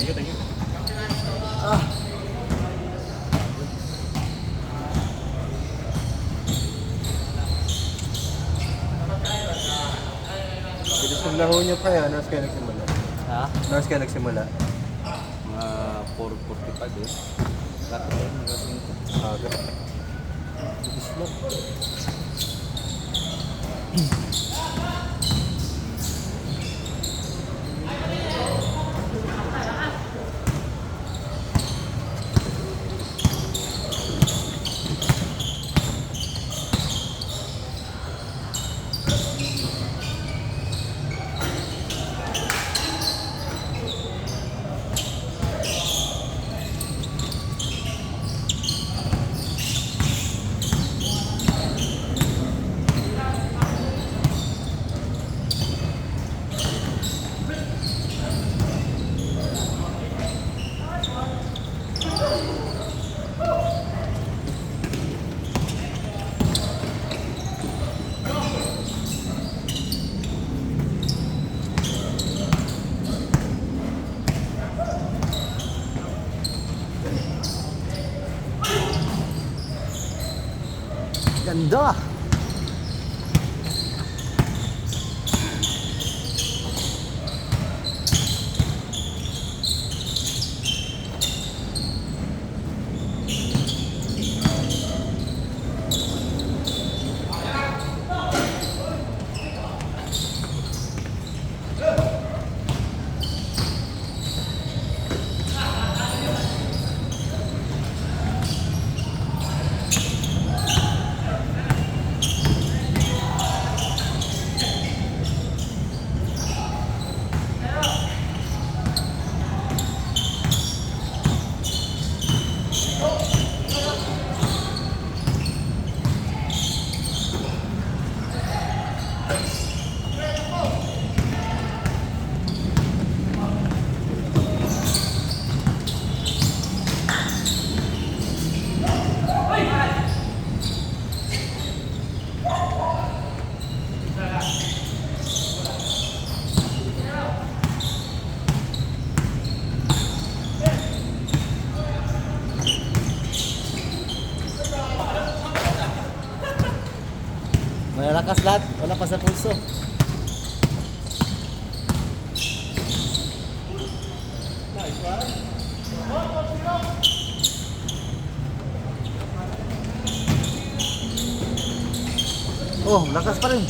Thank you. Ah. Bilis ng laro niyo pa yan. Nurse kayo nagsimula. Ha? Nurse kayo nagsimula. Mga 4:45 eh. Rato yun, rating ko. Aga. Bilis lang. Ganda! Malalakas lahat, wala pa sa pulso. Oh, lakas pa rin.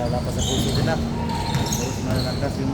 Wala pa sa puso din na. Terus malalakas yung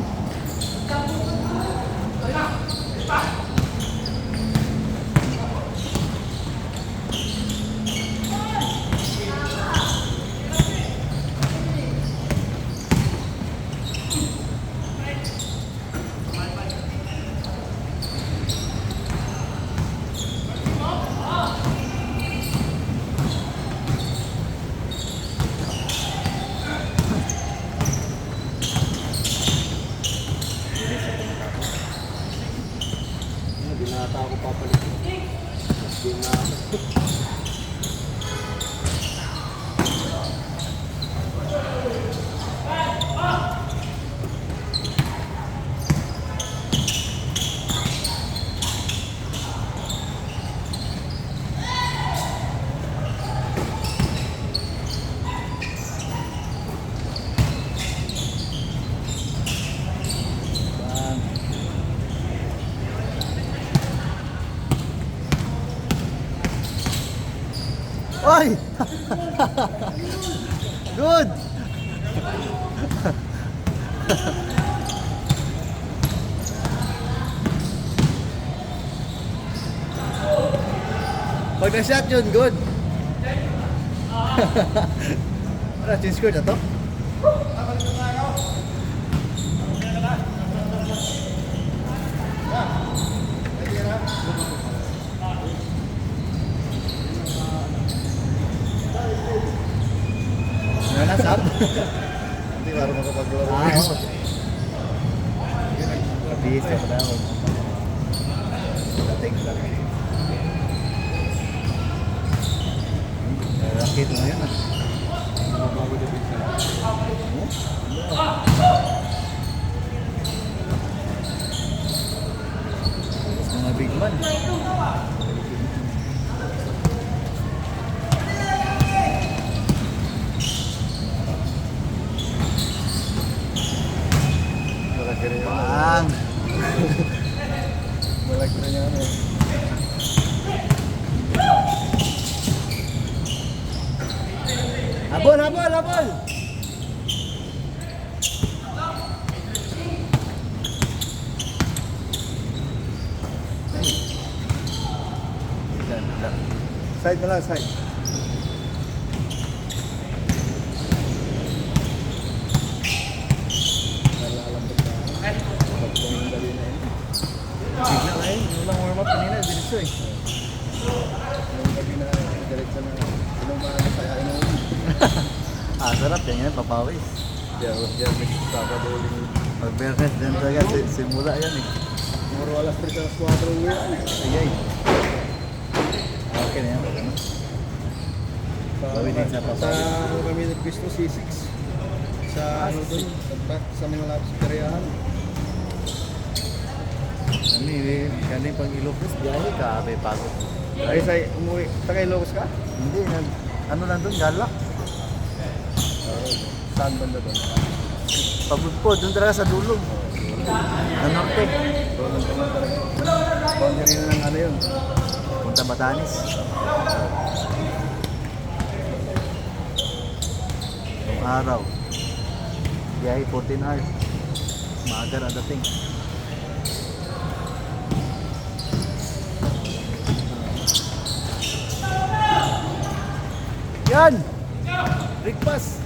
binata ako papalit. Oy! Good! Pag na-shot yun, good! Ano, change score na to? Bihis ka pa daw. Dating lang. Rakit mo yan ah. Mabago na din siya. Tapos mga big man. Malaki rin yan. Bang! Malaki rin yan eh. Habol, habol, habol! Side na lang, side. Nalalambot na. Pagpong yung dali na yun. Bigla ka eh. Yung lang warm up kanina, diretso eh. Yung gabi na diretso na inumahan na kaya inuman. Sarap yan yan, papawis. Diyan, may Sabado uling. Pag-Bernes dyan talaga, simula yan eh. Muro alas 3 alas 4 uwi yan eh. Ayay. Okay na yan, wala na. Bawi din sa Sa ano kami nagpisto, C6. Sa ano doon, sa may malapit sa Periahan. Kani pang Ilocos, biyahe ka, abe pagod. Ay, sa umuwi. Taga Ilocos ka? Hindi, ano lang doon, galak. Saan banda doon? Pagod po, doon talaga sa dulo. Sa norte. Doon lang talaga. Boundary na ng ano yun. Punta Batanes. Yung araw. Biyahe 14 hours. Maaga na dating. Yan! Rig pass!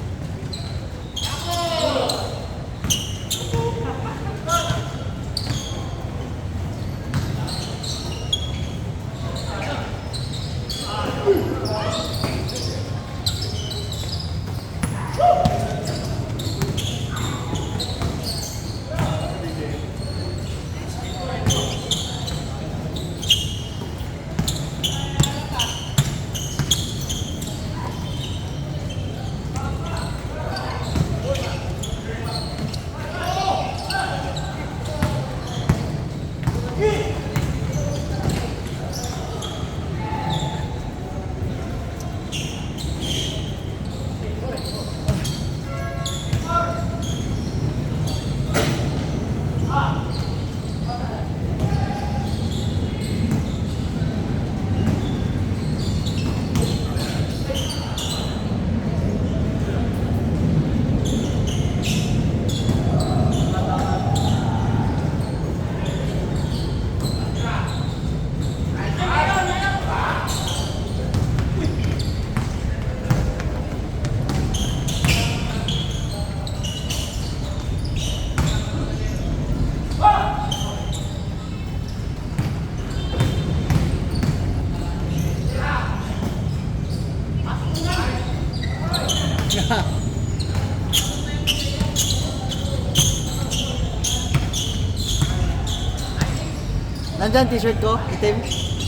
Nandyan t-shirt ko, itim.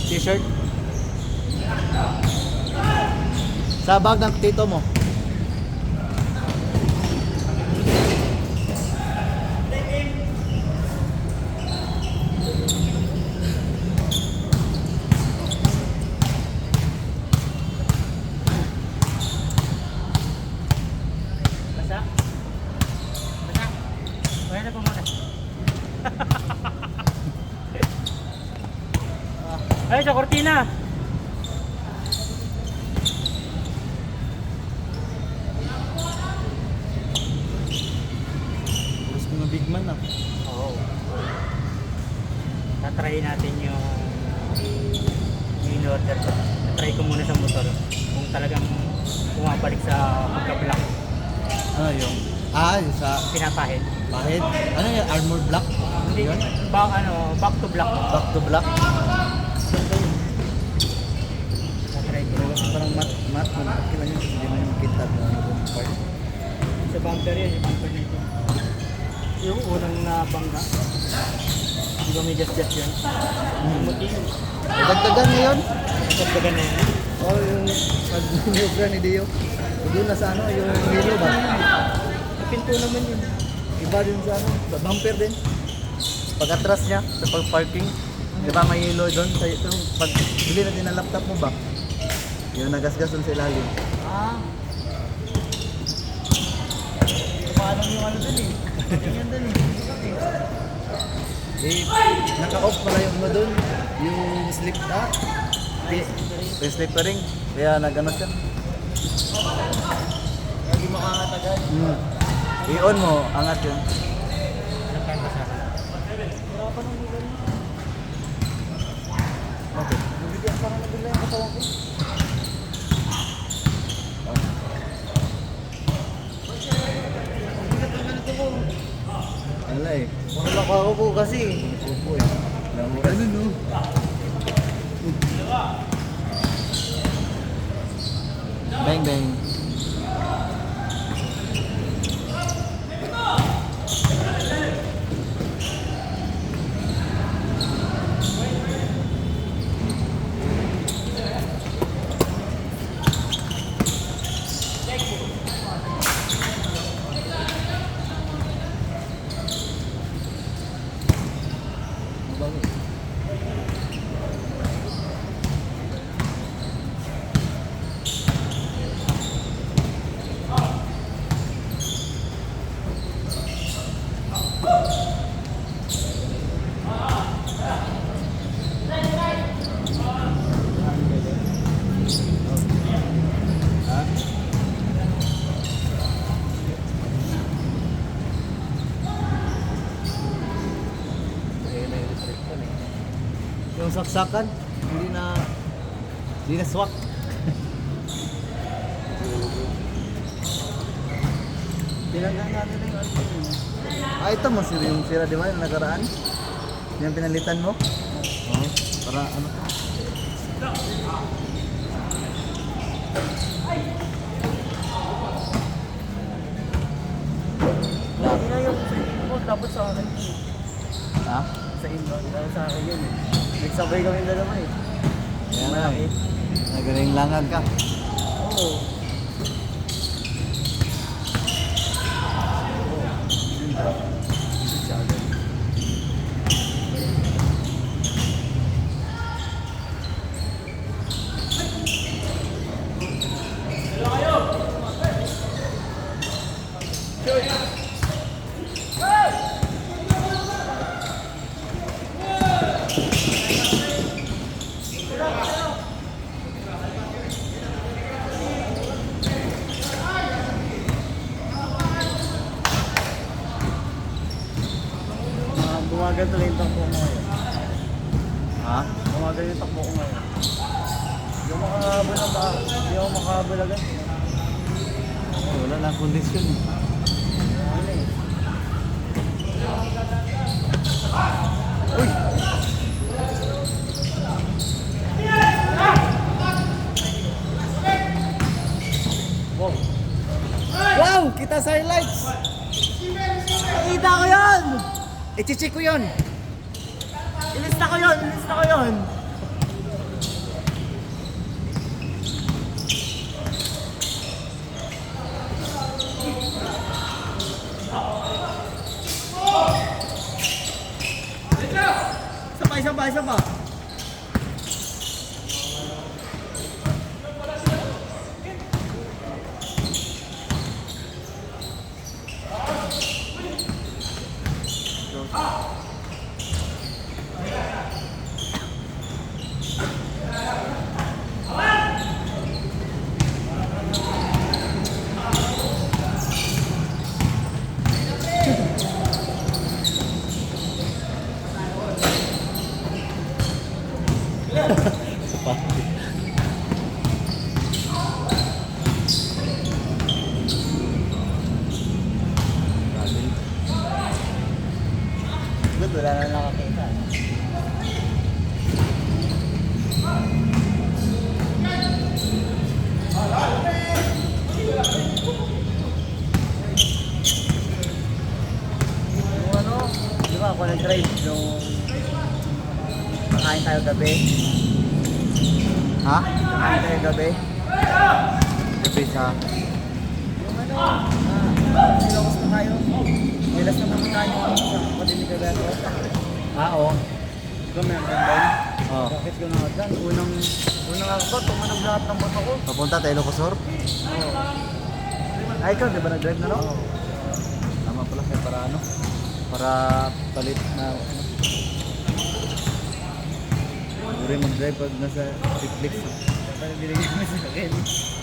T-shirt. Sa bag ng tito mo. Basa? Basa? Kaya na po muna. Ay, sa kortina! Tapos mga big man ah. Oo. Tatry natin yung in-order ko. Tatry ko muna sa motor kung talagang bumabalik sa pagka-black. Ano yung? Yung sa Pinapahid. pahid. Ano yung armor black? Hindi, Yun? back to black. Back to black. Tatry ko. Pero parang mat kung okay lang yun. Hindi mo yung kita na ano yung part. Sa bumper yun, yung bumper nito. Yung unang nabangga. Di ba may just yun? Motivo. Dagdagan ngayon. Nagdagdagan na yan. O yung new brand ni Dio. Doon na sa ano, yung hilo ba? Pinto naman yun. Iba din sa ano, sa bumper din. Pag-atras niya, sa pag-parking, di ba may yellow doon? Sa ito, pag bili natin ang laptop mo ba? Yung nagasgas doon sa ilalim. Ah. Paano yung ano dun eh? Ganyan dun eh. Naka-off pala yung ano doon. Yung slip na. Yung slipper ring, kaya nag-ano siya. Lagi makakatagal. I-on mo, angat yun. Nagkanta sa akin. Okay. Nabigyan pa nga nabila yung katawan ko. Wala eh. Wala ko ako po kasi. Upo eh. Ano no? Bang bang. Yung saksakan, hindi na swak. Tinanggal natin yung ano. Ah, ito mo yung sira di ba yung nakaraan? Yung pinalitan mo? Oo. Para ano? Lagi na yung sa inyo mo, tapos sa akin. Ha? Sa inyo, dahil sa akin yun eh. Nagsabay kami dalawa eh. Kaya na eh. Nagaling langag ka. Oo. Bumagal tuloy yung takbo ko ngayon. Ha? Bumagal yung takbo ko ngayon. Hindi ako makahabol ng baka. Hindi ako makahabol agad. Wala lang kondisyon. Ano eh. Wow! Wow! Kita sa highlights! Nakita ko yun! I-check ko yun! Ilista ko yun! Ilista ko yun! Isa pa! Good, wala na nakakita. Yung ano, di ba ako nag-drive yung Kakain tayo gabi. Ha? Kakain tayo gabi. Gabi sa... Silakas na tayo. Nilas na naman tayo sa kapatid ni Gagano. Oo. Ikaw may ang doon. Oo. Bakit ko na dyan? Unang ako, tumanog lahat ng bato ko. Papunta tayo Ilocosur? Oo. Ay, ikaw, di ba nag-drive na no? Oo. Tama pala kaya para ano? Para palit na ano. Siguro yung mag-drive pag nasa Netflix. Parang binigyan mo sa akin.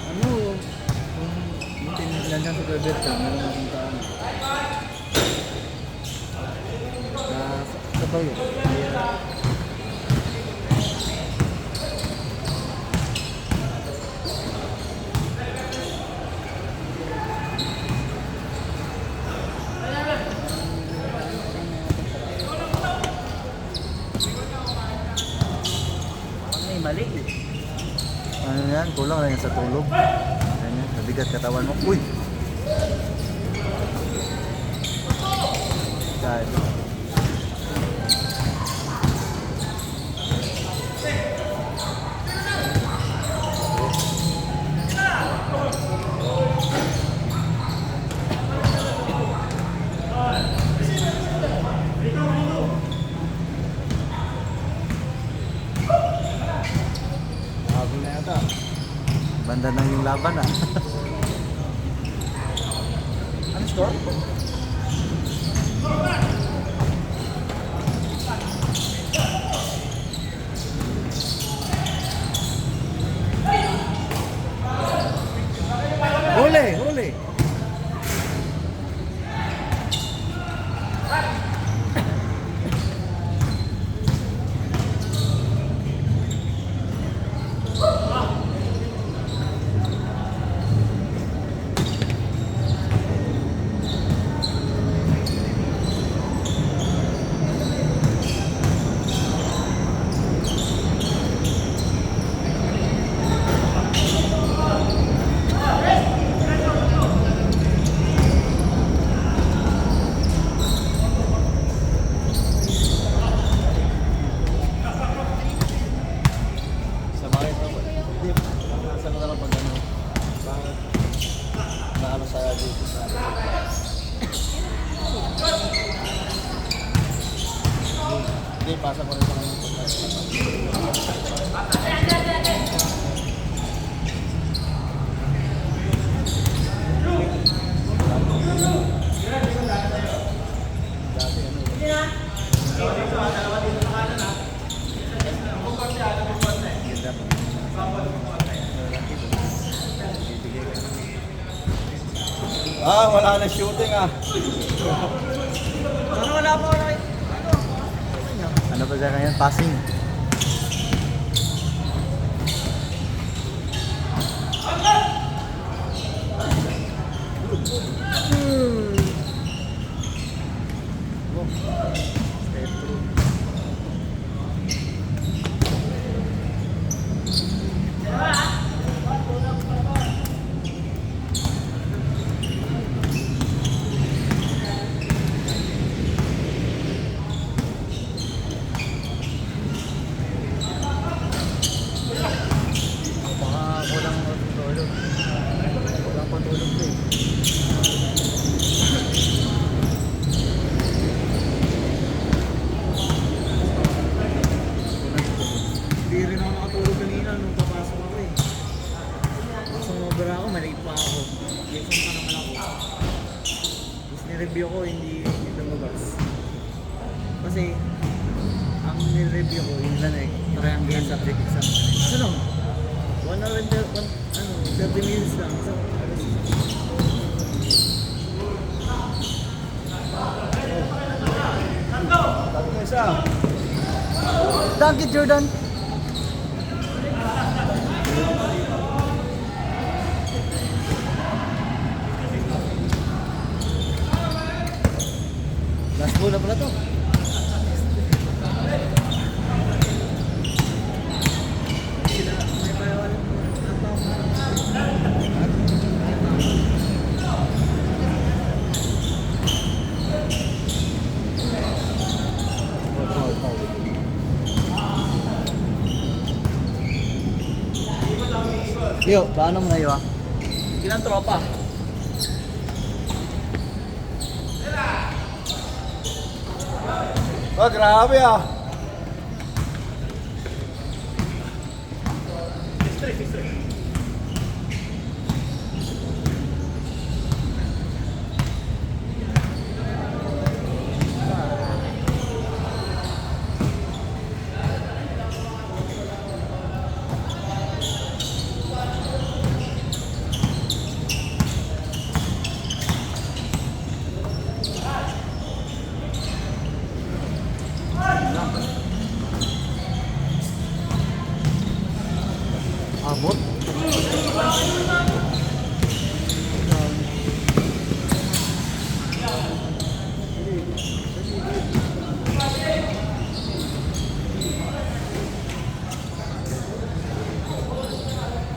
Ano? Kung tinilan niya sa Gilbert ka, meron na puntaan. Sa Bayo. May mali eh. Ano yan? Kulang lang yan sa tulog. Ayan yan, nabigat katawan mo. Uy! Dahil. Habol na yata. Banda na yung laban ah. Ano score? Huli! Huli! Sa bakit ako? Hindi. Nasa ko na lang pag ano. Bakit? Na ano sa dito sa... Hindi, pasa ko rin sa mga wala na shooting ah. Ano wala pa wala? Ano ba dyan ngayon? Passing. Baka kulang patulog. Kulang patulog ko eh. Hindi rin ako nakatulog kanina nung papasok ako eh. Sumobra ako, maliit pa ako. Jason pa naman ako. Tapos nireview ko, hindi lumabas. Kasi, ang nireview ko, yun lang eh. Triangular subject exam. Ano? 1 hour and 30 minutes lang. So, Tatlo isa. Thank you, Jordan. Last ball na pala to. Yo, paano mo ngayon? Ilang tropa? Oh, grabe ah. Abot?